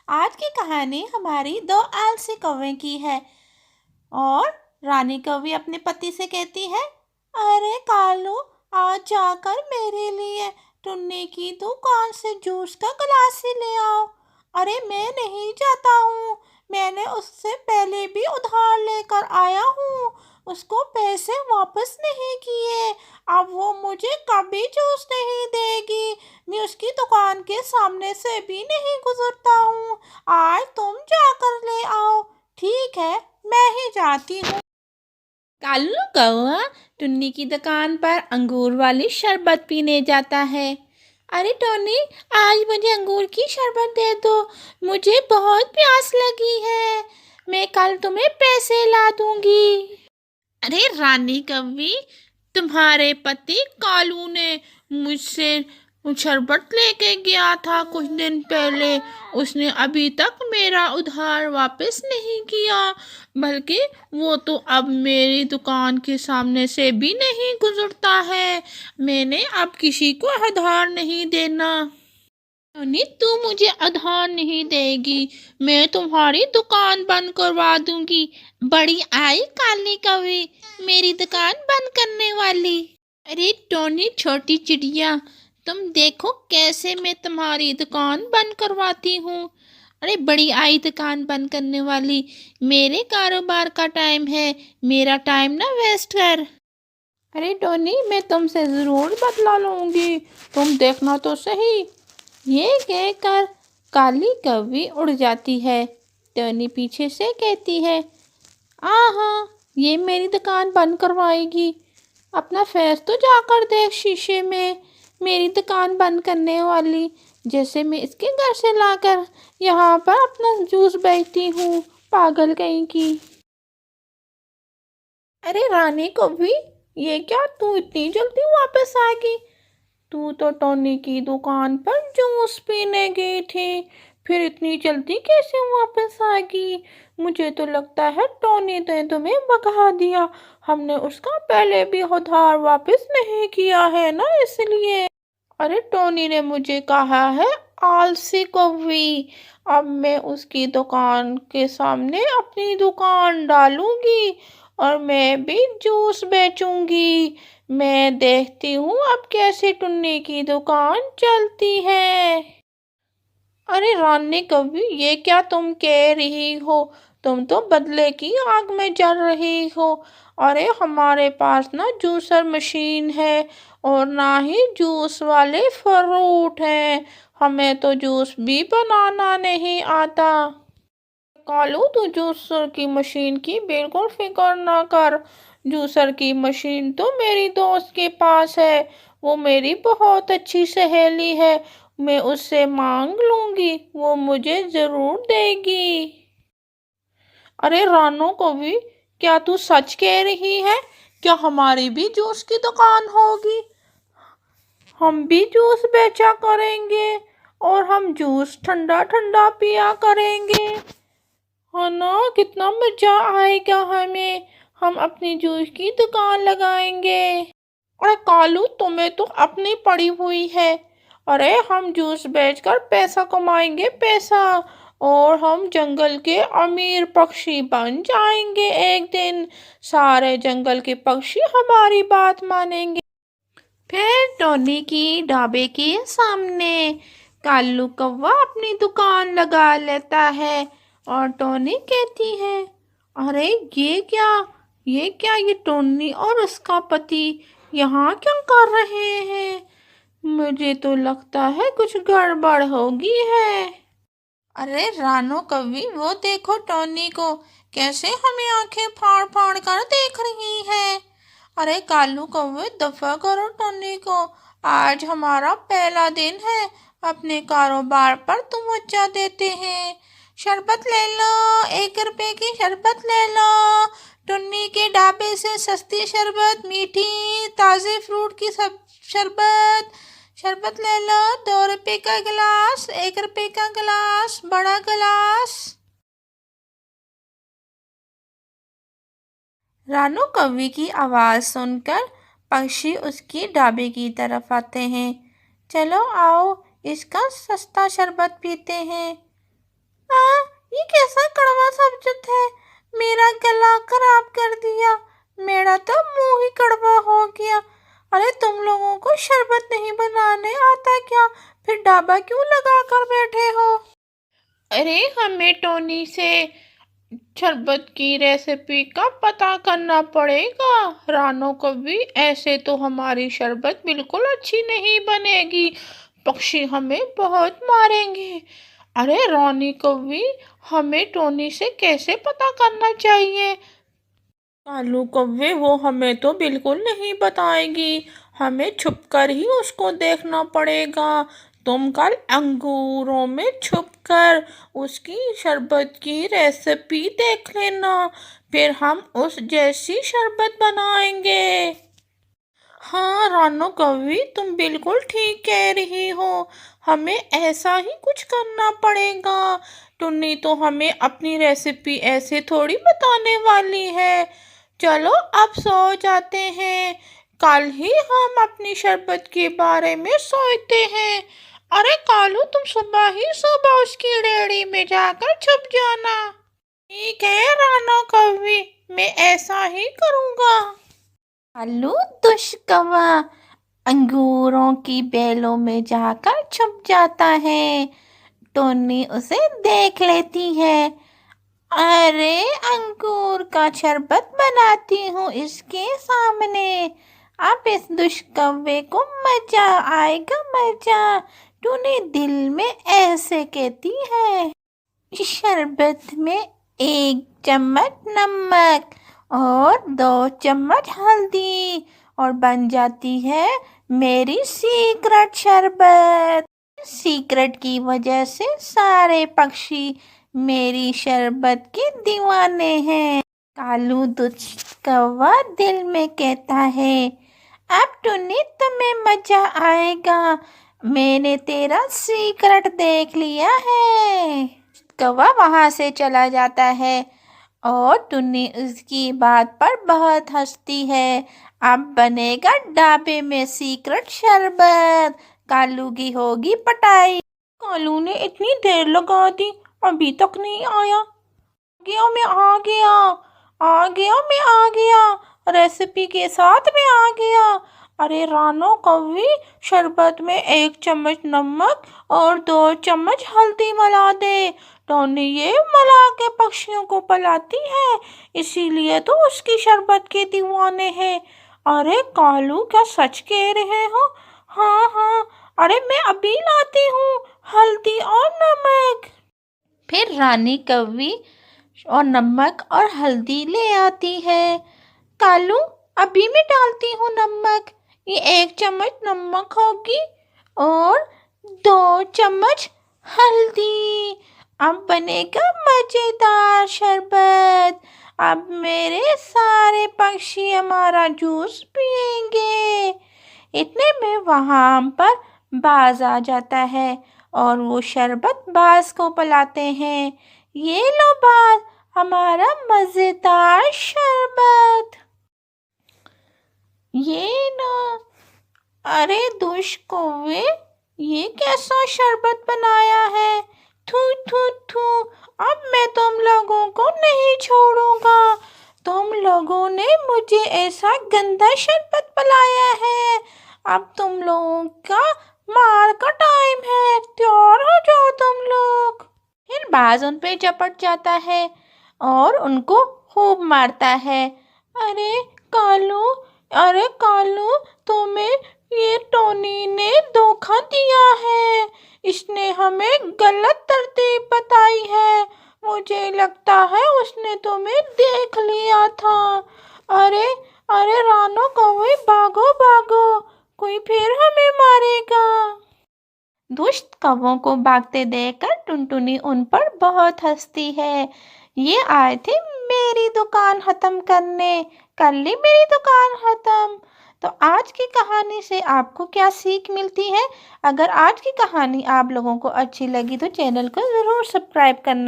آج کی کہانی ہماری دو آلسی کوے کی ہے اور رانی کوی اپنے پتی سے کہتی ہے، ارے کالو، آج جا کر میرے لیے ٹنی کی دکان سے جوس کا گلاس ہی لے آؤ۔ ارے میں نہیں جاتا ہوں، میں نے اس سے پہلے بھی ادھار لے کر آیا ہوں، اس کو پیسے واپس نہیں کیے، اب وہ مجھے کبھی جوس نہیں دے گی، میں اس کی دکان کے سامنے سے بھی نہیں گزرتا ہوں، آج تم جا کر لے آؤ۔ ٹھیک ہے، میں ہی جاتی ہوں۔ کالو کوا ٹنی کی دکان پر انگور والی شربت پینے جاتا ہے۔ ارے ٹونی، آج مجھے انگور کی شربت دے دو، مجھے بہت پیاس لگی ہے، میں کل تمہیں پیسے لا دوں گی۔ ارے رانی کوی، تمہارے پتی کالو نے مجھ سے شربت لے کے گیا تھا کچھ دن پہلے، اس نے ابھی تک میرا ادھار واپس نہیں کیا، بلکہ وہ تو اب میری دکان کے سامنے سے بھی نہیں گزرتا ہے، میں نے اب کسی کو ادھار نہیں دینا۔ ٹونی، تو مجھے ادھار نہیں دے گی، میں تمہاری دکان بند کروا دوں گی۔ بڑی آئی کالی کوی، میری دکان بند کرنے والی۔ ارے ٹونی چھوٹی چڑیا، تم دیکھو کیسے میں تمہاری دکان بند کرواتی ہوں۔ ارے بڑی آئی دکان بند کرنے والی، میرے کاروبار کا ٹائم ہے، میرا ٹائم نہ ویسٹ کر۔ ارے ٹونی، میں تم سے ضرور بدلہ لوں گی، تم دیکھنا تو صحیح۔ یہ کہہ کر کالی کوی اڑ جاتی ہے۔ ٹونی پیچھے سے کہتی ہے، ہاں، یہ میری دکان بند کروائے گی، اپنا فیس تو جا کر دیکھ شیشے میں، میری دکان بند کرنے والی، جیسے میں اس کے گھر سے لا کر یہاں پر اپنا جوس بیچتی ہوں، پاگل کہیں کی۔ ارے رانی کوی، یہ کیا، تو اتنی جلدی واپس آ گئی؟ تو ٹونی کی دکان پر جوس پینے گئی تھی، پھر اتنی جلدی کیسے واپس آ گئی؟ مجھے تو لگتا ہے ٹونی نے تمہیں بھگا دیا، ہم نے اس کا پہلے بھی ادھار واپس نہیں کیا ہے نا، اس لیے۔ ارے ٹونی نے مجھے کہا ہے آلسی کوی، اب میں اس کی دکان کے سامنے اپنی دکان ڈالوں گی اور میں بھی جوس بیچوں گی، میں دیکھتی ہوں اب کیسے ٹنی کی دکان چلتی ہے۔ ارے رانی کوی، یہ کیا تم کہہ رہی ہو، تم تو بدلے کی آگ میں جل رہی ہو۔ ارے ہمارے پاس نہ جوسر مشین ہے اور نہ ہی جوس والے فروٹ ہیں، ہمیں تو جوس بھی بنانا نہیں آتا۔ کالو، تو جوسر کی مشین کی بالکل فکر نہ کر، جوسر کی مشین تو میری دوست کے پاس ہے، وہ میری بہت اچھی سہیلی ہے، میں اس سے مانگ لوں گی، وہ مجھے ضرور دے گی۔ ارے رانو کوی، کیا تو سچ کہہ رہی ہے؟ کیا ہماری بھی جوس کی دکان ہوگی؟ ہم بھی جوس بیچا کریں گے اور ہم جوس ٹھنڈا ٹھنڈا پیا کریں گے، ہے نا؟ کتنا مزہ آئے گا ہمیں، ہم اپنی جوس کی دکان لگائیں گے۔ ارے کالو، تمہیں تو اپنی پڑی ہوئی ہے، ارے ہم جوس بیچ کر پیسہ کمائیں گے، پیسہ، اور ہم جنگل کے امیر پکشی بن جائیں گے ایک دن، سارے جنگل کے پکشی ہماری بات مانیں گے۔ پھر ٹونی کی ڈھابے کے سامنے کالو کوا اپنی دکان لگا لیتا ہے اور ٹونی کہتی ہے، ارے یہ ٹونی اور اس کا پتی یہاں کیا کر رہے ہیں؟ مجھے تو لگتا ہے کچھ گڑبڑ ہوگی ہے۔ ارے رانو کوی، وہ دیکھو ٹونی کو کیسے ہمیں آنکھیں پھاڑ پھاڑ کر دیکھ رہی ہے۔ ارے کالو کوے، دفع کرو ٹونی کو، آج ہمارا پہلا دن ہے، اپنے کاروبار پر توجہ دیتے ہیں۔ شربت لے لو، 1 روپے کی شربت لے لو، ٹنی کے ڈھابے سے سستی شربت، میٹھی تازے فروٹ کی شربت لے لو، 2 روپے کا گلاس، 1 روپے کا گلاس، بڑا گلاس۔ رانو کوی کی آواز سن کر پکشی اس کی ڈھابے کی طرف آتے ہیں۔ چلو آؤ، اس کا سستا شربت پیتے ہیں۔ یہ کیسا کڑوا سبزت ہے، میرا گلا خراب کر دیا، میرا تو منہ ہی کڑوا ہو گیا۔ ارے تم لوگوں کو شربت نہیں بنانے آتا کیا؟ پھر ڈابا کیوں لگا کر بیٹھے ہو؟ ارے ہمیں ٹونی سے شربت کی ریسیپی کا پتہ کرنا پڑے گا، رانو کبھی ایسے تو ہماری شربت بالکل اچھی نہیں بنے گی، پکشی ہمیں بہت ماریں گے۔ ارے رانی کبھی ہمیں ٹونی سے کیسے پتہ کرنا چاہیے؟ کالو کبھی وہ ہمیں تو بالکل نہیں بتائے گی، ہمیں چھپ کر ہی اس کو دیکھنا پڑے گا۔ تم کل انگوروں میں چھپ کر اس کی شربت کی ریسیپی دیکھ لینا، پھر ہم اس جیسی شربت بنائیں گے۔ ہاں رانو کبھی تم بالکل ٹھیک کہہ رہی ہو، ہمیں ایسا ہی کچھ کرنا پڑے گا۔ ٹنی تو ہمیں اپنی ریسیپی ایسے تھوڑی بتانے والی ہے۔ چلو اب سو جاتے ہیں، کل ہی ہم اپنی شربت کے بارے میں سوچتے ہیں۔ ارے کالو تم صبح اس کی ریڑھی میں جا کر چھپ جانا۔ ٹھیک ہے رانو کبھی، میں ایسا ہی کروں گا۔ کالو دشکوا انگوروں کی بیلوں میں جا کر چھپ جاتا ہے، ٹونی اسے دیکھ لیتی ہے۔ ارے انگور کا شربت بناتی ہوں اس کے سامنے، اب اس دشکوے کو مزہ آئے گا مزہ، ٹونی دل میں ایسے کہتی ہے۔ شربت میں 1 چمچ نمک اور 2 چمچ ہلدی اور بن جاتی ہے میری سیکرٹ شربت۔ سیکرٹ کی وجہ سے سارے پکشی میری شربت کے دیوانے ہیں۔ کالو دشکوا دل میں کہتا ہے، اب ٹونی تمہیں مزہ آئے گا، میں نے تیرا سیکرٹ دیکھ لیا ہے۔ دشکوا وہاں سے چلا جاتا ہے اور ٹنی اس کی بات پر بہت ہنستی ہے۔ اب بنے گا ڈابے میں سیکرٹ شربت، کالو کی ہوگی پٹائی۔ کالو نے اتنی دیر لگا دی، ابھی تک نہیں آیا۔ میں آ گیا، ریسیپی کے ساتھ میں آ گیا۔ ارے رانو کبھی شربت میں 1 چمچ نمک اور 2 چمچ ہلدی ملا دے، ٹونی یہ ملا کے پکشیوں کو پلاتی ہے، اسی لیے تو اس کی شربت کے دیوانے ہیں۔ ارے کالو کیا سچ کہہ رہے ہو؟ ہاں، ارے میں ابھی لاتی ہوں ہلدی اور نمک۔ پھر رانی کبھی اور نمک اور ہلدی لے آتی ہے۔ کالو ابھی میں ڈالتی ہوں نمک، یہ 1 چمچ نمک ہوگی اور 2 چمچ ہلدی، اب بنے گا مزیدار شربت، اب میرے سارے پکشی ہمارا جوس پئیں گے۔ اتنے میں وہاں پر باز آ جاتا ہے اور وہ شربت باز کو پلاتے ہیں۔ یہ لو باز، ہمارا مزیدار شربت، یہ لو۔ ارے دشکوے، یہ کیسا شربت بنایا ہے؟ تھو، اب میں تم لوگوں کو نہیں چھوڑوں گا، تم لوگوں نے مجھے ایسا گندا شربت پلایا ہے، اب تم لوگوں کا مار کا ٹائم ہے، تیار ہو جاؤ تم لوگ۔ پھر باز ان پہ جپٹ جاتا ہے اور ان کو خوب مارتا ہے۔ ارے کالو تمہیں یہ ٹونی نے دھوکہ دیا ہے، اس نے ہمیں غلط ترتیب بتائی ہے، مجھے لگتا ہے اس نے تمہیں دیکھ لیا تھا۔ ارے رانو کبھی بھاگو، کوئی پھر ہمیں مارے گا۔ دشت کووں کو بھاگتے دیکھ کر ٹنٹنی ان پر بہت ہنستی ہے۔ یہ آئے تھے میری دکان ختم کرنے، کر لی میری دکان ختم۔ تو آج کی کہانی سے آپ کو کیا سیکھ ملتی ہے؟ اگر آج کی کہانی آپ لوگوں کو اچھی لگی تو چینل کو ضرور سبسکرائب کرنا۔